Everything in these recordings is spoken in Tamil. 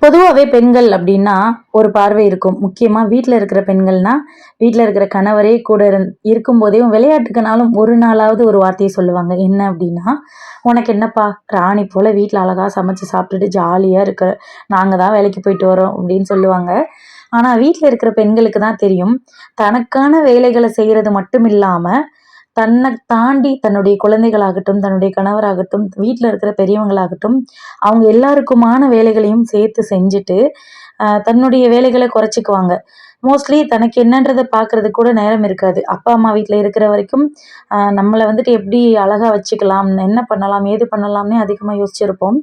பொதுவாவே பெண்கள் அப்டின்னா, ஒரு பார்வை இருக்கும். முக்கியமா வீட்ல இருக்கிற பெண்கள்னா, வீட்ல இருக்கிற கணவரே கூட இருக்கும்போதே விளையாட்டுக்குனாலும் ஒரு நாளாவது ஒரு வார்த்தைய சொல்லுவாங்க. என்ன அப்டின்னா, "உனக்கு என்னப்பா ராணி போல வீட்ல அழகா சமைச்சு சாப்பிட்டுட்டு ஜாலியா இருக்க. நாங்க தான் வேலைக்கு போயிட்டு வரோம்" அப்டின்னு சொல்லுவாங்க. ஆனா வீட்ல இருக்கிற பெண்களுக்கு தான் தெரியும். தனக்கான வேலைகள செய்றது மட்டும் இல்லாம, தன்ன தாண்டி தன்னுடைய குழந்தைகளாகட்டும், தன்னுடைய கணவராகட்டும், வீட்ல இருக்கிற பெரியவங்களாகட்டும், அவங்க எல்லாருக்குமான வேலைகளையும் சேர்த்து செஞ்சுட்டு, தன்னுடைய வேலைகள குறைச்சுக்குவாங்க. மோஸ்ட்லி தனக்கு என்னன்றத பார்க்கறதுக்கு கூட நேரம் இருக்காது. அப்பா, அம்மா வீட்ல இருக்கிற வரைக்கும், நம்மள வந்துட்டு எப்படி அழகா வச்சுக்கலாம், என்ன பண்ணலாம், ஏது பண்ணலாம்னே அதிகமா யோசிச்சிருப்போம்.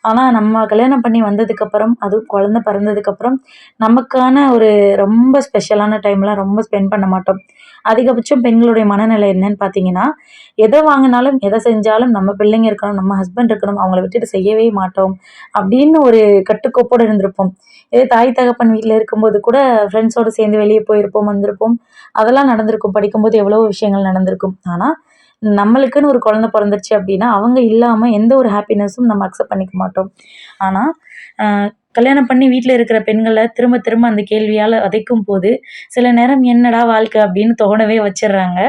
ஆனா, நம்ம கல்யாணம் பண்ணி வந்ததுக்கப்புறம், அதுவும் குழந்தை பிறந்ததுக்கப்புறம், நமக்கான ஒரு ரொம்ப ஸ்பெஷலான டைம்லாம் ரொம்ப ஸ்பெண்ட் பண்ண மாட்டோம். அதிகபட்சம் பெண்களுடைய மனநிலை என்னன்னு பார்த்தீங்கன்னா, எத வாங்குனாலும், எத செஞ்சாலும் நம்ம பிள்ளைங்க இருக்கணும், நம்ம ஹஸ்பண்ட் இருக்கணும், அவங்கள விட்டுட்டு செய்யவே மாட்டோம். அப்படின்னு ஒரு கட்டுக்கோப்போட இருந்திருப்போம். இதே தாய் தகப்பன் வீட்ல இருக்கும்போது கூட ஃப்ரெண்ட்ஸோட சேர்ந்து வெளிய போயிருப்போம், வந்திருப்போம். அதெல்லாம் நடந்திருக்கும். படிக்கும்போது எவ்வளவோ விஷயங்கள் நடந்திருக்கும். ஆனா, நம்மளுக்குன்னு ஒரு குழந்தை பொறந்துருச்சு அப்படின்னா, அவங்க இல்லாம எந்த ஒரு ஹாப்பினஸும் நம்ம அக்செப்ட் பண்ணிக்க மாட்டோம். ஆனா, அ கல்யாணம் பண்ணி வீட்ல இருக்கிற பெண்கள திரும்ப திரும்ப அந்த கேள்வியால வதைக்கும்போது, சில நேரம் "என்னடா வாழ்க்கை?" அப்படின்னு தோணவே வச்சுர்றாங்க.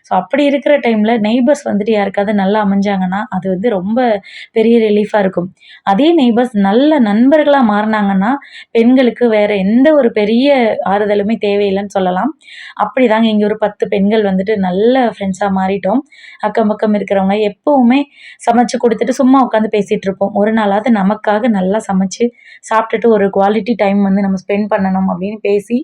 ஸோ அப்படி இருக்கிற டைம்ல நெய்பர்ஸ் வந்துட்டு யாருக்காவது நல்லா அமைஞ்சாங்கன்னா, அது வந்து ரொம்ப பெரிய ரிலீஃபா இருக்கும். அதே நெய்பர்ஸ் நல்ல நண்பர்களா மாறுனாங்கன்னா, பெண்களுக்கு வேற எந்த ஒரு பெரிய ஆறுதலுமே தேவையில்லன்னு சொல்லலாம். அப்படிதாங்க இங்க ஒரு 10 பெண்கள் வந்துட்டு நல்ல ஃப்ரெண்ட்ஸா மாறிட்டோம். அக்கம் பக்கம் இருக்கிறவங்க எப்பவுமே சமைச்சு குடுத்துட்டு சும்மா உட்காந்து பேசிட்டு இருப்போம். ஒரு நாளாவது நமக்காக நல்லா சமைச்சு, சாப்பிட்டுட்டு ஒரு குவாலிட்டி டைம் வந்து நம்ம ஸ்பெண்ட் பண்ணணும் அப்படின்னு பேசி,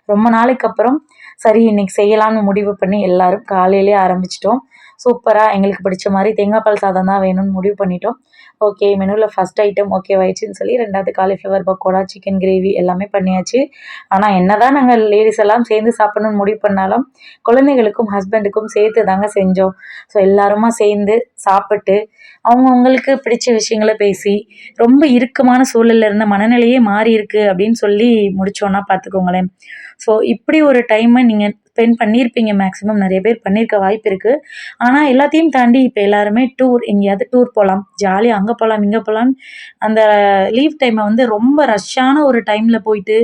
ரொம்ப நாளைக்கு அப்புறம் சரி இன்னைக்கு செய்யலாம்னு முடிவு பண்ணி எல்லாரும் காலையிலேயே ஆரம்பிச்சுட்டோம். சூப்பரா எங்களுக்கு பிடிச்ச மாரி தேங்காய் பால் சாதம் தான் வேணும்னு முடிவு பண்ணிட்டோம். ஓகே மெனுல ஃபர்ஸ்ட் ஐட்டம் ஓகேவாயிடுச்சுன்னு சொல்லி 2வது காலிஃப்ளவர் பக்கோடா, சிக்கன் கிரேவி எல்லாமே பண்ணியாச்சு. ஆனா என்னதான் நாங்க லேடீஸ் எல்லாம் சேர்ந்து சாப்பிடணும்னு முடிவு பண்ணாலும், குழந்தைகளுக்கும், ஹஸ்பண்டுக்கும் சேர்த்து தாங்க செஞ்சோம். ஸோ எல்லாருமா சேர்ந்து சாப்பிட்டு, அவங்கவங்களுக்கு பிடிச்ச விஷயங்கள பேசி, ரொம்ப இறுக்கமான சூழல்ல இருந்த மனநிலையே மாறியிருக்கு அப்படின்னு சொல்லி முடிச்சோம்னா பார்த்துக்கோங்களேன். ஸோ இப்படி ஒரு டைம நீங்க ஸ்பெண்ட் பண்ணியிருப்பீங்க மேக்ஸிமம் நெறைய பேர் பண்ணியிருக்க வாய்ப்பு இருக்கு. ஆனா எல்லாத்தையும் தாண்டி இப்ப எல்லாருமே எங்கேயாவது டூர் போலாம். ஜாலியா அங்க போலாம், இங்க போலான்னு அந்த லீவ் டைம வந்து ரொம்ப ரஷ்ஷான ஒரு டைம்ல போயிட்டு,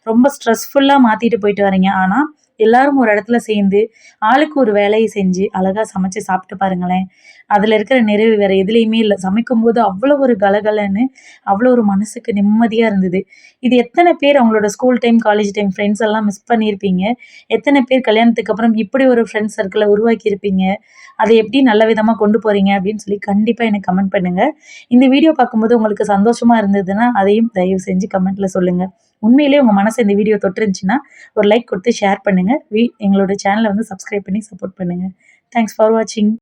ரொம்ப ஸ்ட்ரெஸ்ஃபுல்லா மாத்திட்டு போயிட்டு வரீங்க. ஆனா, எல்லாரும் ஒரு இடத்துல சேர்ந்து, ஆளுக்கு ஒரு வேலைய செஞ்சு, அழகா சமைச்சு சாப்பிட்டு பாருங்களேன். அதுல இருக்கிற நிறைவு வேற எதுலயுமே இல்ல. சமைக்கும்போது அவ்வளோ ஒரு கலகலன்னு, அவ்வளோ ஒரு மனசுக்கு நிம்மதியா இருந்தது. இது எத்தன பேர் அவங்களோட school time, college time friends எல்லாம் மிஸ் பண்ணியிருப்பீங்க? எத்தன பேர் கல்யாணத்துக்கு அப்புறம் இப்படி ஒரு ஃப்ரெண்ட்ஸ் சர்க்கிள உருவாக்கியிருப்பீங்க? அத எப்படி நல்ல விதமா கொண்டு போறீங்க? அப்படின்னு சொல்லி கண்டிப்பா எனக்கு கமெண்ட் பண்ணுங்க. இந்த வீடியோ பார்க்கும்போது உங்களுக்கு சந்தோஷமா இருந்ததுன்னா, அதையும் தயவு செஞ்சு கமெண்ட்ல சொல்லுங்க. உண்மையிலேயே உங்க மனச இந்த வீடியோ தொட்டுருந்துச்சுன்னா, ஒரு லைக் குடுத்து ஷேர் பண்ணுங்க. எங்களோட சேனல வந்து சப்ஸ்கிரைப் பண்ணி சப்போர்ட் பண்ணுங்க. தேங்க்ஸ் ஃபார் வாட்சிங்.